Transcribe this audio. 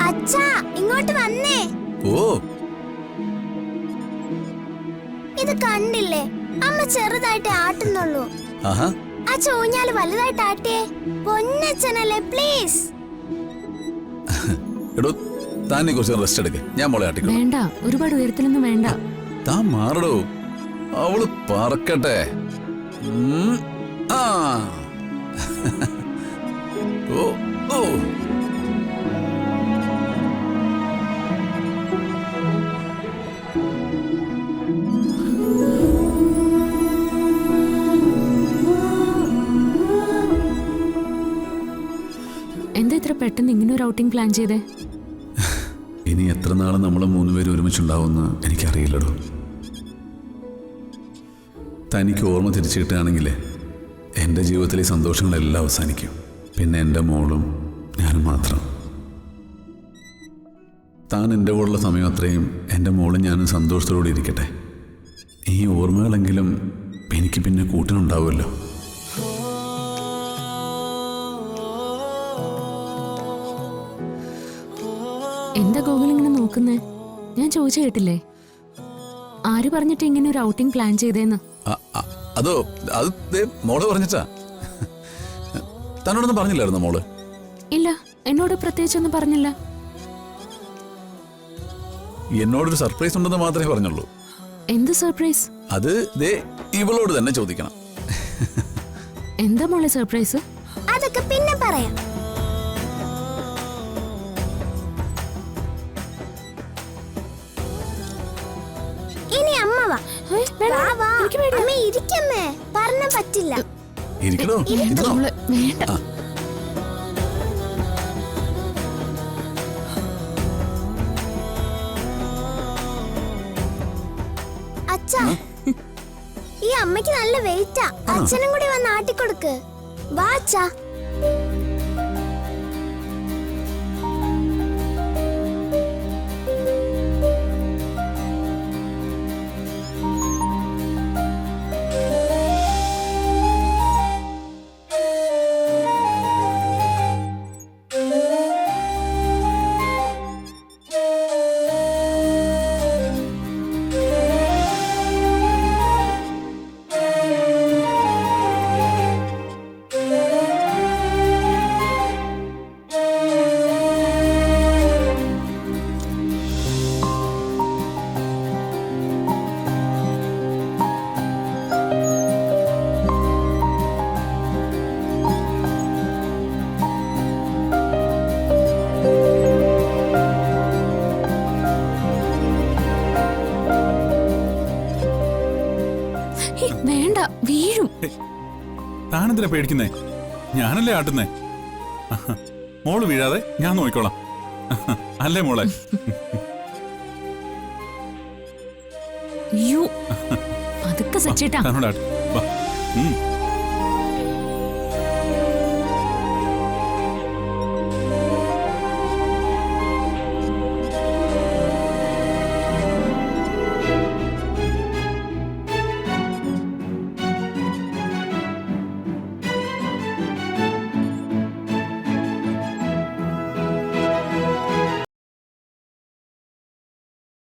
അച്ഛാ ഇങ്ങോട്ട് വന്നേ. ഓ ഇത് കണ്ടില്ലേ, അമ്മ ചെറുതായിട്ട് ആട്ടുന്നുള്ളൂ. അച്ഛ ഊഞ്ഞാല് വലുതായിട്ട് ആട്ടിയേ. പൊന്നച്ഛനല്ലേ, പ്ലീസ്. എടോ താനെ കുറച്ച് റെസ്റ്റ് എടുക്ക്, ഞാൻ മോളെ ആട്ടിക്കോളാം. വേണ്ട, ഒരുപാട് ഉയരത്തിലൊന്നും വേണ്ട. താൻ മാറടോ, അവള് പറക്കട്ടെ. ആ ഓ ഓ എന്താ ഇത്ര പെട്ടെന്ന് ഇങ്ങനെ ഒരു ഔട്ടിംഗ് പ്ലാൻ ചെയ്തേ? ഇനി എത്ര നാളെ നമ്മൾ മൂന്നുപേരും ഒരുമിച്ചുണ്ടാവുമെന്ന് എനിക്കറിയില്ലടോ. തനിക്ക് ഓർമ്മ തിരിച്ചു കിട്ടുകയാണെങ്കിലേ എൻ്റെ ജീവിതത്തിലെ സന്തോഷങ്ങളെല്ലാം അവസാനിക്കും. പിന്നെ എൻ്റെ മോളും ഞാനും മാത്രം. താൻ എൻ്റെ കൂടെയുള്ള സമയം അത്രയും എൻ്റെ മോളും ഞാനും സന്തോഷത്തോടെ ഇരിക്കട്ടെ. ഈ ഓർമ്മകളെങ്കിലും എനിക്ക് പിന്നെ കൂട്ടിനുണ്ടാവുമല്ലോ. എന്താ ഗോകുൽ ഇങ്ങനെ നോക്കുന്നേ? ഞാൻ ചോദിച്ചു കേട്ടില്ലേ? ആര് പറഞ്ഞിട്ട് ഇങ്ങനെ ഒരു ഔട്ടിംഗ് പ്ലാൻ ചെയ്തേന്ന്? അതോ അത് മോള് പറഞ്ഞിട്ടാ. തന്നോടൊന്നും പറഞ്ഞില്ലായിരുന്നോ മോള്? ഇല്ല, എന്നോട് പ്രത്യേകിച്ചൊന്നും പറഞ്ഞില്ല. എന്നോടൊരു സർപ്രൈസ് ഉണ്ടെന്ന് മാത്രമേ പറഞ്ഞുള്ളൂ. എന്ത് സർപ്രൈസ്? അത് ഇവളോട് തന്നെ ചോദിക്കണം. എന്താ മോളെ സർപ്രൈസ്? അതൊക്കെ പിന്നെ പറയാം. ഇനി അമ്മ വാ. അമ്മ ഇരിക്കമ്മേ, പറഞ്ഞ പറ്റില്ല. ഇരിക്കണോ? വേണ്ട. അച്ഛാ, ഈ അമ്മയ്ക്ക് നല്ല വെയിറ്റാ. അച്ഛനും കൂടി വന്ന് ആട്ടിക്കൊടുക്ക്. വാ അച്ഛാ. വേണ്ട, വീഴും. താനെന്തിനാ പേടിക്കുന്നേ? ഞാനല്ലേ ആട്ടുന്നേ. മോള് വീഴാതെ ഞാൻ നോക്കിക്കോളാം, അല്ലേ മോളെ? അതൊക്കെ സച്ചേട്ടാ. താനോട് ആട്ട്.